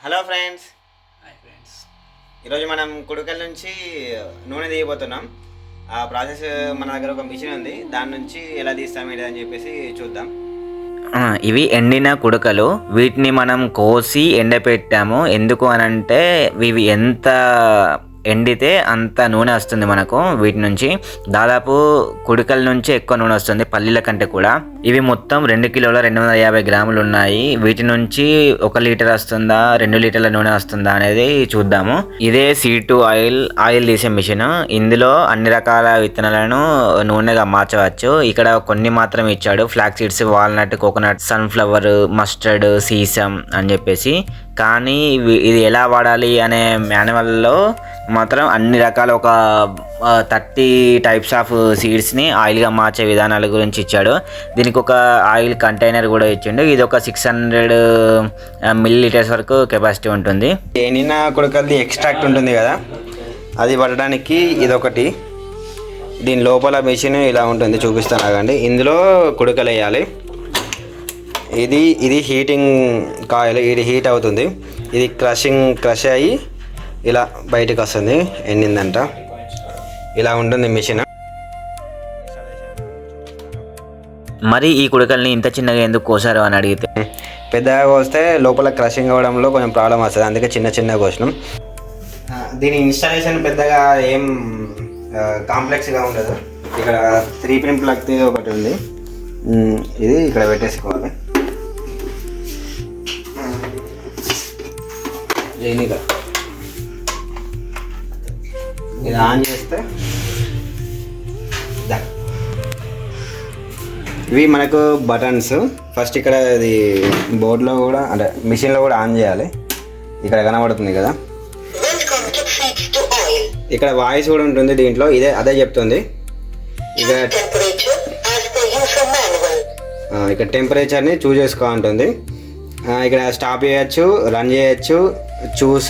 Hello friends, hi friends. ఈరోజు మనం కుడుకల నుంచి నూనె తీయబోతున్నాం. ఆ ప్రాసెస్ మన దగ్గర ఒక మిషన్ ఉంది, దాని నుంచి ఎలా తీస్తాం ఏంటి అని చెప్పేసి చూద్దాం. ఇవి ఎండిన కుడకలు. వీటిని మనం కోసి ఎండపెట్టాము. ఎందుకు అనంటే ఇవి ఎంత ఎండితే అంత నూనె వస్తుంది మనకు. వీటి నుంచి దాదాపు కుడికల నుంచి ఎక్కువ నూనె వస్తుంది, పల్లీల కంటే కూడా. ఇవి మొత్తం 2 కిలోల 250 గ్రాములు ఉన్నాయి. వీటి నుంచి 1 లీటర్ వస్తుందా 2 లీటర్ల నూనె వస్తుందా అనేది చూద్దాము. ఇదే C2 ఆయిల్ తీసే మిషన్. ఇందులో అన్ని రకాల విత్తనాలను నూనెగా మార్చవచ్చు. ఇక్కడ కొన్ని మాత్రం ఇచ్చాడు: flax seeds, walnut, coconut, sunflower, mustard, sesame అని చెప్పేసి. కానీ ఇది ఎలా వాడాలి అనే మాన్యువల్లో మాత్రం అన్ని రకాల ఒక 30 టైప్స్ ఆఫ్ సీడ్స్ని ఆయిల్గా మార్చే విధానాల గురించి ఇచ్చాడు. దీనికి ఒక ఆయిల్ కంటైనర్ కూడా ఇచ్చిండు. ఇది ఒక 600 మిల్లీలీటర్స్ వరకు కెపాసిటీ ఉంటుంది. ఎండిన కుడకలది ఎక్స్ట్రాక్ట్ ఉంటుంది కదా, అది పట్టడానికి ఇదొకటి. దీని లోపల మిషన్ ఇలా ఉంటుంది, చూపిస్తాను ఆగండి. ఇందులో కుడకలు వేయాలి. ఇది హీటింగ్ కాయిల్, ఇది హీట్ అవుతుంది. ఇది క్రష్ అయ్యి ఇలా బయటకు వస్తుంది, ఎండిందంట. ఇలా ఉంటుంది మిషన్. మరి ఈ కుడకల్ని ఇంత చిన్నగా ఎందుకు కోసారు అని అడిగితే, పెద్దగా కోస్తే లోపల క్రషింగ్ అవ్వడంలో కొంచెం ప్రాబ్లం వస్తుంది, అందుకే చిన్నగా కోసినాం. దీని ఇన్స్టాలేషన్ పెద్దగా ఏం కాంప్లెక్స్గా ఉండదు. ఇక్కడ 3 పిన్ ప్లగ్ ఒకటి ఉంది, ఇది ఇక్కడ పెట్టేసుకోవాలి. దీనిగా ఇది ఆన్ చేస్తే ఇవి మనకు బటన్స్. ఫస్ట్ ఇక్కడ ఇది బోర్డులో కూడా అంటే మిషన్లో కూడా ఆన్ చేయాలి. ఇక్కడ కనబడుతుంది కదా, ఇక్కడ వాయిస్ కూడా ఉంటుంది దీంట్లో, అదే చెప్తుంది. ఇక్కడ టెంపరేచర్ని చూస్ చేసుకో ఉంటుంది. ఇక్కడ స్టాప్ చేయొచ్చు, రన్ చేయొచ్చు,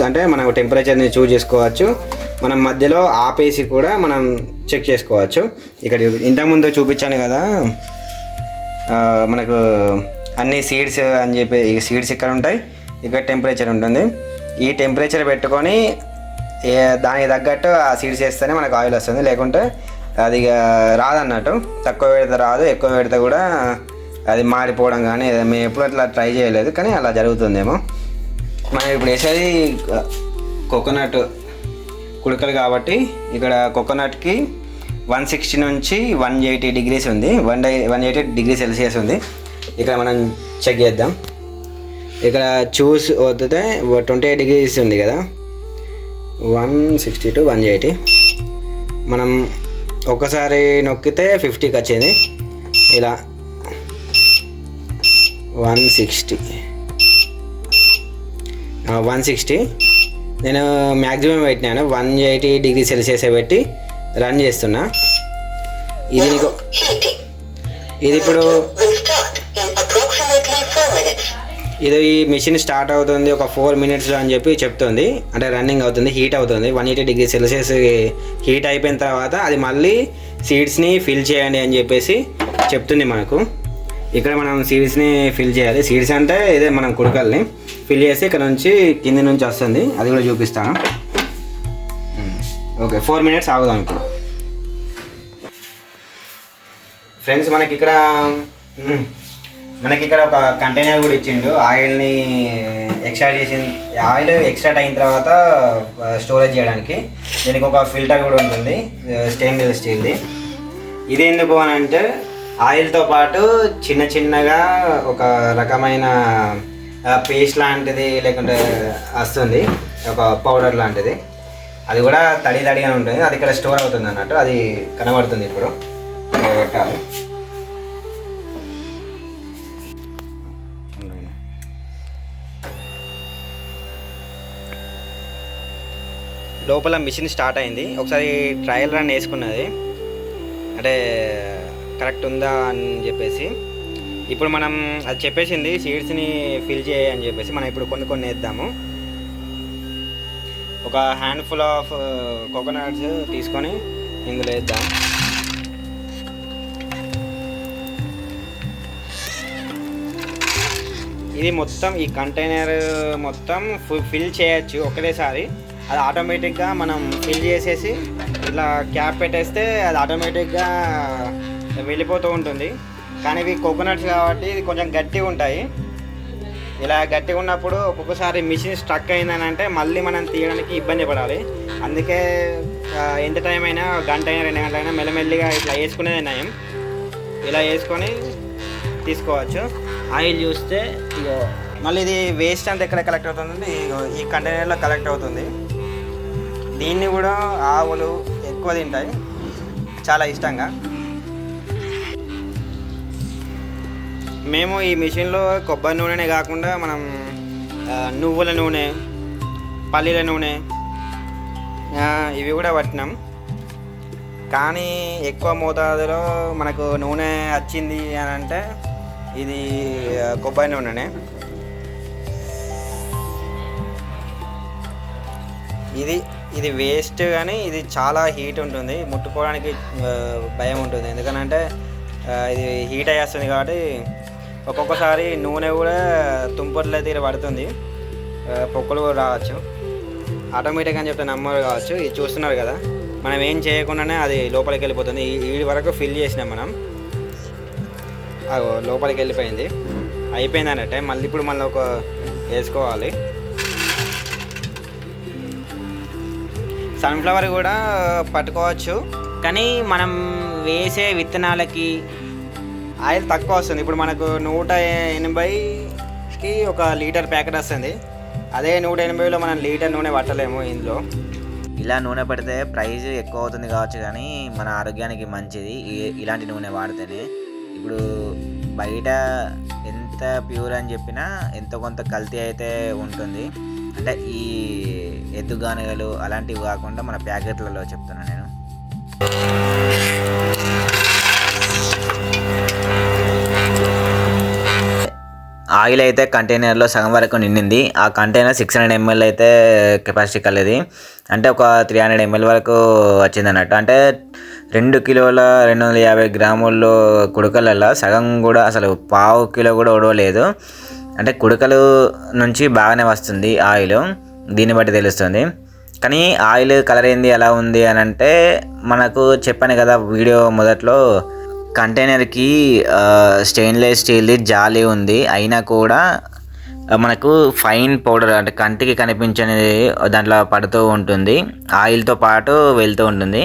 అంటే మనం టెంపరేచర్ని చూస్ చేసుకోవచ్చు. మనం మధ్యలో ఆపేసి కూడా మనం చెక్ చేసుకోవచ్చు. ఇక్కడ ఇంతకుముందు చూపించాను కదా, మనకు అన్ని సీడ్స్ అని చెప్పి ఈ సీడ్స్ ఇక్కడ ఉంటాయి, ఇక్కడ టెంపరేచర్ ఉంటుంది. ఈ టెంపరేచర్ పెట్టుకొని దానికి తగ్గట్టు ఆ సీడ్స్ వేస్తేనే మనకు ఆయిల్ వస్తుంది, లేకుంటే అది రాదన్నట్టు. తక్కువ పెడితే రాదు, ఎక్కువ పెడితే కూడా అది మాడిపోవడం కానీ. మేము ఎప్పుడు అట్లా ట్రై చేయలేదు, కానీ అలా జరుగుతుందేమో. మనం ఇప్పుడు వేసేది కోకోనట్ కుడకలు కాబట్టి ఇక్కడ కోకోనట్కి 160 నుంచి 180 డిగ్రీస్ ఉంది, 180 డిగ్రీ సెల్సియస్ ఉంది. ఇక్కడ మనం చెక్ చేద్దాం. ఇక్కడ చూస్ వద్దితే 28 డిగ్రీస్ ఉంది కదా, 160 to 180. మనం ఒక్కసారి నొక్కితే 50కి వచ్చింది. ఇలా 160 నేను మ్యాక్సిమం పెట్టినాను, 180 డిగ్రీ సెల్సియస్ పెట్టి రన్ చేస్తున్నా. ఇది ఇప్పుడు ఈ మిషన్ స్టార్ట్ అవుతుంది ఒక 4 minutesలో అని చెప్పి చెప్తుంది. అంటే రన్నింగ్ అవుతుంది, హీట్ అవుతుంది. 180 డిగ్రీ సెల్సియస్ హీట్ అయిపోయిన తర్వాత అది మళ్ళీ సీడ్స్ని ఫిల్ చేయండి అని చెప్పేసి చెప్తుంది మనకు. ఇక్కడ మనం సీడ్స్ని ఫిల్ చేయాలి. సీడ్స్ అంటే ఇదే మనం కుడకల్ని ఫిల్ చేసి ఇక్కడ నుంచి కింది నుంచి వస్తుంది, అది కూడా చూపిస్తాను. ఓకే, 4 minutes ఆగుదాం ఇప్పుడు. ఫ్రెండ్స్, మనకి ఇక్కడ ఒక కంటైనర్ కూడా ఇచ్చిండు ఆయిల్ని ఆయిల్ ఎక్స్ట్రాక్ట్ అయిన తర్వాత స్టోరేజ్ చేయడానికి. దీనికి ఒక ఫిల్టర్ కూడా ఉంటుంది, స్టెయిన్లెస్ స్టీల్ది. ఇది ఎందుకు అని అంటే ఆయిల్తో పాటు చిన్నగా ఒక రకమైన పేస్ట్ లాంటిది లేకుంటే వస్తుంది, ఒక పౌడర్ లాంటిది. అది కూడా తడిగా ఉంటుంది, అది ఇక్కడ స్టోర్ అవుతుంది అన్నట్టు. అది కనబడుతుంది ఇప్పుడు. పెట్టాలి. లోపల మిషన్ స్టార్ట్ అయింది. ఒకసారి ట్రయల్ రన్ వేసుకున్నది, అంటే కరెక్ట్ ఉందా అని చెప్పేసి. ఇప్పుడు మనం అది చెప్పేసింది సీడ్స్ని ఫిల్ చేయి అని చెప్పేసి. మనం ఇప్పుడు కొన్ని వేద్దాము. ఒక హ్యాండ్ఫుల్ ఆఫ్ కోకోనట్స్ తీసుకొని ఇందులో వేద్దాం. ఇది మొత్తం ఈ కంటైనర్ మొత్తం ఫిల్ చేయొచ్చు ఒకటేసారి. అది ఆటోమేటిక్గా మనం ఫిల్ చేసేసి ఇట్లా క్యాప్ పెట్టేస్తే అది ఆటోమేటిక్గా వెళ్ళిపోతూ ఉంటుంది. కానీ ఇవి కోకోనట్స్ కాబట్టి ఇది కొంచెం గట్టిగా ఉంటాయి. ఇలా గట్టిగా ఉన్నప్పుడు ఒక్కొక్కసారి మిషన్ స్ట్రక్ అయిందని అంటే మళ్ళీ మనం తీయడానికి ఇబ్బంది పడాలి. అందుకే ఎంత టైం అయినా గంట అయినా 2 గంటలైనా మెల్లమెల్లిగా ఇట్లా వేసుకునేది నయం. ఇలా వేసుకొని తీసుకోవచ్చు. ఆయిల్ చూస్తే ఇగో మళ్ళీ ఇది వేస్ట్ అంతా ఎక్కడ కలెక్ట్ అవుతుంది, ఈ కంటైనర్లో కలెక్ట్ అవుతుంది. దీన్ని కూడా ఆవులు ఎక్కువ తింటాయి చాలా ఇష్టంగా. మేము ఈ మిషన్లో కొబ్బరి నూనెనే కాకుండా మనం నువ్వుల నూనె, పల్లీల నూనె ఇవి కూడా పట్టినాం. కానీ ఎక్కువ మోతాదులో మనకు నూనె వచ్చింది అని అంటే ఇది కొబ్బరి నూనెనే. ఇది వేస్ట్, కానీ ఇది చాలా హీట్ ఉంటుంది, ముట్టుకోవడానికి భయం ఉంటుంది. ఎందుకనంటే ఇది హీట్ అయ్యేస్తుంది కాబట్టి ఒక్కొక్కసారి నూనె కూడా తుంపర్లో తీర పడుతుంది, పొక్కులు కూడా రావచ్చు. ఆటోమేటిక్గా అని చెప్తే నమ్మరు కావచ్చు. ఇది చూస్తున్నారు కదా, మనం ఏం చేయకుండానే అది లోపలికి వెళ్ళిపోతుంది. ఈ వరకు ఫిల్ చేసినాం మనం, లోపలికి వెళ్ళిపోయింది, అయిపోయింది అన్నట్టే. మళ్ళీ ఇప్పుడు మళ్ళీ ఒక వేసుకోవాలి. సన్ఫ్లవర్ కూడా పట్టుకోవచ్చు, కానీ మనం వేసే విత్తనాలకి ఆయిల్ తక్కువ వస్తుంది. ఇప్పుడు మనకు 180కి 1 లీటర్ ప్యాకెట్ వస్తుంది. అదే 180లో మనం లీటర్ నూనె పట్టలేము ఇందులో. ఇలా నూనె పడితే ప్రైస్ ఎక్కువ అవుతుంది కావచ్చు, కానీ మన ఆరోగ్యానికి మంచిది ఇలాంటి నూనె వాడితేనే. ఇప్పుడు బయట ఎంత ప్యూర్ అని చెప్పినా ఎంతో కొంత కల్తీ అయితే ఉంటుంది. అంటే ఈ ఎద్దుగానగలు అలాంటివి కాకుండా మన ప్యాకెట్లలో చెప్తున్నాను నేను. ఆయిల్ అయితే కంటైనర్లో సగం వరకు నిండింది. ఆ కంటైనర్ 600 ml అయితే కెపాసిటీ కలిది, అంటే ఒక 300 ml వరకు వచ్చింది అన్నట్టు. అంటే 2 కిలోల 250 గ్రాముల్లో కుడకలలో సగం కూడా, అసలు పావు కిలో కూడా ఒడవలేదు. అంటే కుడకలు నుంచి బాగానే వస్తుంది ఆయిల్, దీన్ని బట్టి తెలుస్తుంది. కానీ ఆయిల్ కలర్ ఏంది ఎలా ఉంది అని అంటే, మనకు చెప్పాను కదా వీడియో మొదట్లో, కంటైనర్కి స్టెయిన్లెస్ స్టీల్ది జాలి ఉంది, అయినా కూడా మనకు ఫైన్ పౌడర్ అంటే కంటికి కనిపించనిది దాంట్లో పడుతూ ఉంటుంది, ఆయిల్తో పాటు వెళ్తూ ఉంటుంది.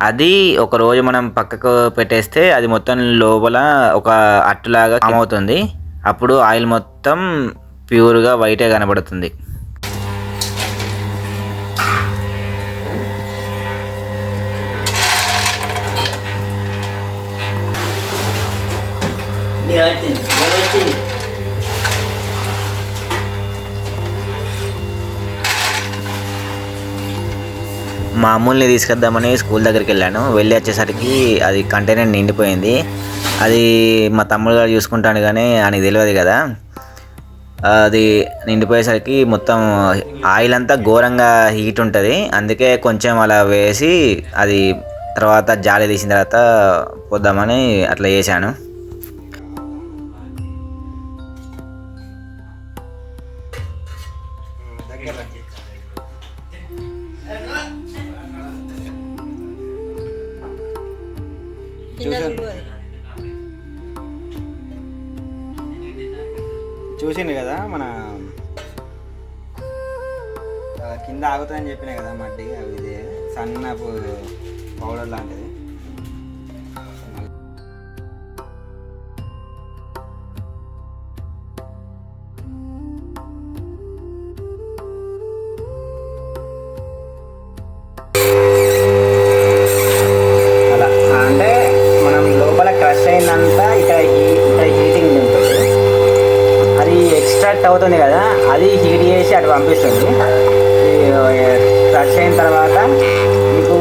అది ఒక రోజు మనం పక్కకు పెట్టేస్తే అది మొత్తం లోపల ఒక అట్టులాగా అవుతుంది. అప్పుడు ఆయిల్ మొత్తం ప్యూర్గా వైటే కనబడుతుంది. మా అమ్ముల్ని తీసుకొద్దామని స్కూల్ దగ్గరికి వెళ్ళాను. వెళ్ళి వచ్చేసరికి అది కంటైనర్ నిండిపోయింది. అది మా తమ్ముడు గారు చూసుకుంటాను, కానీ ఆయనకి తెలియదు కదా. అది నిండిపోయేసరికి మొత్తం ఆయిల్ అంతా ఘోరంగా హీట్ ఉంటుంది. అందుకే కొంచెం అలా వేసి అది తర్వాత జాలి తీసిన తర్వాత పోద్దామని అట్లా చేశాను. చూసిండు కదా, మన కింద ఆగుతుందని చెప్పినా కదా మట్టి, అవి ఇది సన్నపు పౌడర్ లాంటిది. అలా అంటే మనం లోపల క్రష్ అయిందంతా ఇక్కడ హీటింగ్ ఉంటుంది, అది ఎక్స్ట్రాక్ట్ అవుతుంది కదా, అది హీట్ చేసి అటు పంపిస్తుంది. క్రష్ అయిన తర్వాత మీకు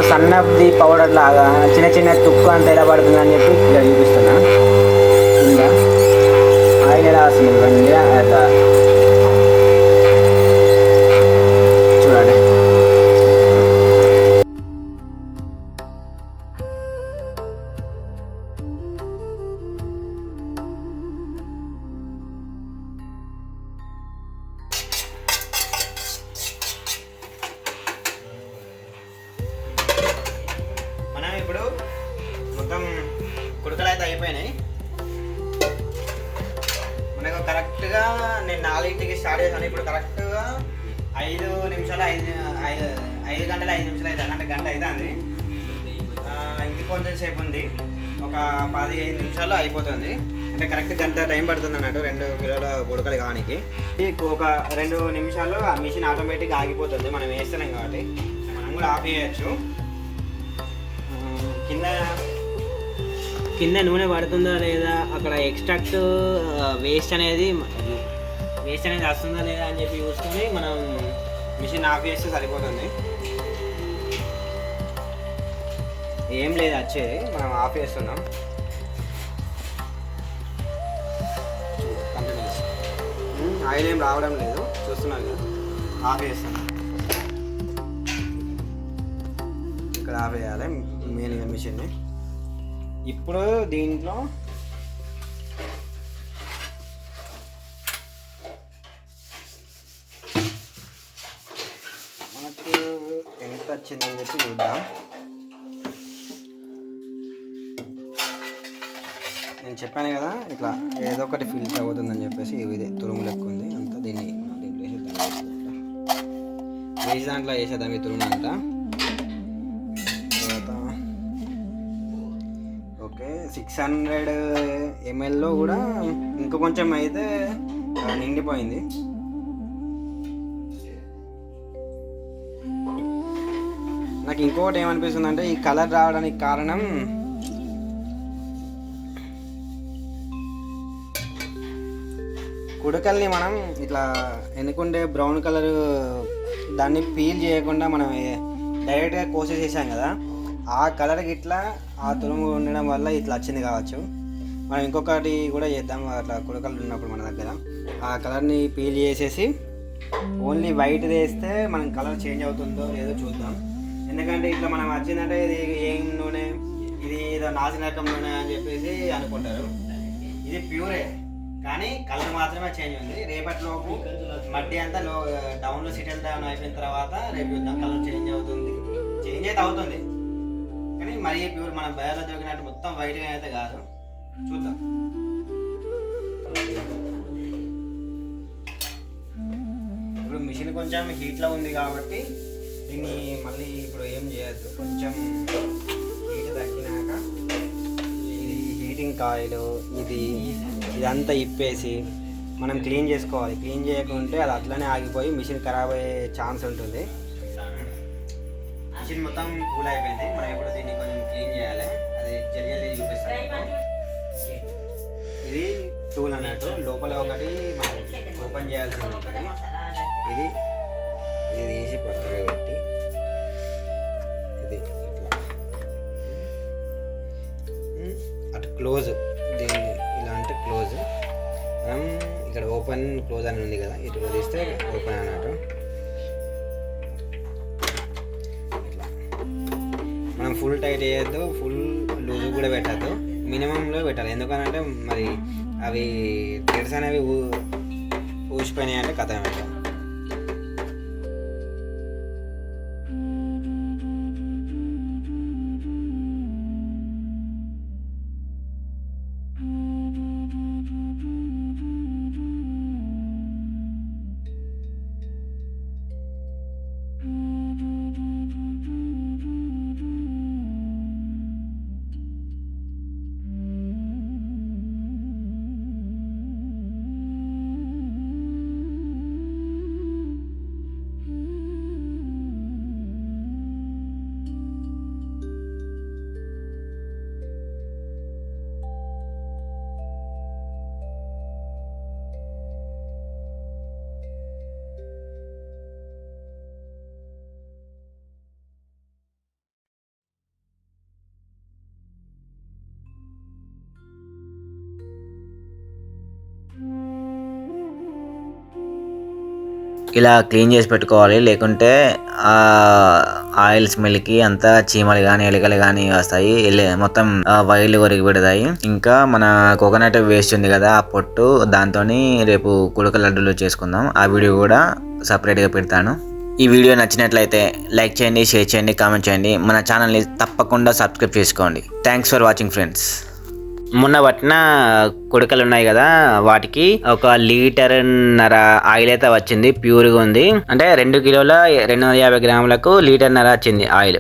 సన్నది పౌడర్ లాగా చిన్న చిన్న తుక్కు అంత ఎలా పడుతుంది అని చెప్పి ఇక్కడ చూపిస్తున్నా. కింద ఆయిల్ ఎలా వస్తుంది ఇవన్నీ అట్లా చూడండి. అయిపోయినాయి. మనకు కరెక్ట్గా నేను 4కి స్టార్ట్ చేశాను. ఇప్పుడు కరెక్ట్గా 5 నిమిషాలు 5 గంటల 5 నిమిషాలు అయితే అంటే గంట అవుతుంది. ఇంక కొంచెం సేపు ఉంది, ఒక 15 నిమిషాలు అయిపోతుంది. అంటే కరెక్ట్ గంట టైం పడుతుంది అన్నట్టు 2 కిలోల బుడకలు కానికి. ఒక 2 నిమిషాలు ఆ మిషన్ ఆటోమేటిక్గా ఆగిపోతుంది, మనం వేస్తున్నాం కాబట్టి. మనం కూడా ఆఫ్ చేయొచ్చు. కింద నూనె పడుతుందా లేదా, అక్కడ ఎక్స్ట్రాక్ట్ వేస్ట్ అనేది వస్తుందా లేదా అని చెప్పి చూసుకొని మనం మిషన్ ఆఫ్ చేస్తే సరిపోతుంది. ఏం లేదు వచ్చేది, మనం ఆఫ్ చేస్తున్నాం. ఆయిల్ ఏం రావడం లేదు, చూస్తున్నాను కదా, ఆఫ్ చేస్తున్నాం. ఇక్కడ ఆఫ్ చేయాలి మెయిన్గా మిషన్ని. ఇప్పుడు దీంట్లో మనకు ఎంత వచ్చిందని చెప్పి చూద్దాం. నేను చెప్పాను కదా ఇట్లా ఏదో ఒకటి ఫిల్టర్ అవుతుందని చెప్పేసి ఇదే తురుము లెక్క ఉంది అంతా. దీన్ని దీంట్లో వేసి దాంట్లో వేసేద్దాం ఈ తురుము అంతా. తర్వాత ఓకే 600 ml కూడా ఇంకా కొంచెం అయితే నిండిపోయింది. నాకు ఇంకొకటి ఏమనిపిస్తుంది అంటే ఈ కలర్ రావడానికి కారణం కుడకల్ని మనం ఇట్లా ఎన్నుకుంటే బ్రౌన్ కలర్ దాన్ని పీల్ చేయకుండా మనం డైరెక్ట్గా కోసేసేసాం కదా, ఆ కలర్కి ఇట్లా ఆ తురుము ఉండడం వల్ల ఇట్లా వచ్చింది కావచ్చు. మనం ఇంకొకటి కూడా చేద్దాం, అట్లా కుడకలు ఉన్నప్పుడు మన దగ్గర ఆ కలర్ని పీల్ చేసేసి ఓన్లీ వైట్ వేస్తే మనం కలర్ చేంజ్ అవుతుందో లేదో చూద్దాం. ఎందుకంటే ఇట్లా మనం వచ్చిందంటే ఇది ఏం నూనె, ఇది ఏదో నాసిన రకం నూనె అని చెప్పేసి అనుకుంటారు. ఇది ప్యూరే కానీ కలర్ మాత్రమే చేంజ్ ఉంది. రేపటిలోపు మడ్డి అంతా డౌన్లో సెటిల్ డౌన్ అయిపోయిన తర్వాత రేపు చూద్దాం కలర్ చేంజ్ అవుతుంది. చేంజ్ అయితే అవుతుంది కానీ మరీ ప్యూర్ మనం బయలో దొరికినట్టు మొత్తం వైట్గా అయితే కాదు. చూద్దాం. ఇప్పుడు మిషన్ కొంచెం హీట్లో ఉంది కాబట్టి దీన్ని మళ్ళీ ఇప్పుడు ఏం చేయొద్దు. కొంచెం హీట్ తగ్గినాక ఇది హీటింగ్ కాయిల్ ఇదంతా ఇప్పేసి మనం క్లీన్ చేసుకోవాలి. క్లీన్ చేయకుంటే అది అట్లనే ఆగిపోయి మిషన్ ఖరాబ్ అయ్యే ఛాన్స్ ఉంటుంది. మిషన్ మొత్తం కూల్ అయిపోయింది, మనం ఇప్పుడు దీన్ని కొంచెం క్లీన్ చేయాలి. అది జల్లి చూపిస్తాను. ఇది టూల్ అన్నట్టు, లోపల ఒకటి మనం ఓపెన్ చేయాల్సి ఉంటుంది. ఇది తీసి పక్కన పెట్టి ఇది ఇట్లా అటు క్లోజ్, దీన్ని ఇలా అంటే క్లోజ్. మనం ఇక్కడ ఓపెన్ క్లోజ్ అని ఉంది కదా, ఇటు తీస్తే ఓపెన్ అన్నట్టు. ఇట్లా మనం ఫుల్ టైట్ చేయొద్దు, ఫుల్ లూజ్ కూడా పెట్టద్దు, మినిమంలో పెట్టాలి. ఎందుకనంటే మరి అవి థ్రెడ్స్ అనేవి ఊసిపోయినాయి అంటే కథ పెట్టాలి. ఇలా క్లీన్ చేసి పెట్టుకోవాలి, లేకుంటే ఆ ఆయిల్ స్మెల్కి అంతా చీమలు కానీ ఎలుకలు కానీ వస్తాయి, మొత్తం వైర్లు కొరికి పెడతాయి. ఇంకా మన కోకోనట్ వేస్ట్ ఉంది కదా ఆ పొట్టు, దాంతో రేపు కుడక లడ్డూలు చేసుకుందాం. ఆ వీడియో కూడా సపరేట్గా పెడతాను. ఈ వీడియో నచ్చినట్లయితే లైక్ చేయండి, షేర్ చేయండి, కామెంట్ చేయండి. మన ఛానల్ని తప్పకుండా సబ్స్క్రైబ్ చేసుకోండి. Thanks for watching friends. మొన్న పట్టిన కుడకలు ఉన్నాయి కదా, వాటికి 1 లీటర్న్నర ఆయిల్ అయితే వచ్చింది. ప్యూర్గా ఉంది. అంటే 2 కిలోల 250 గ్రాములకు 1.5 లీటర్ వచ్చింది ఆయిల్.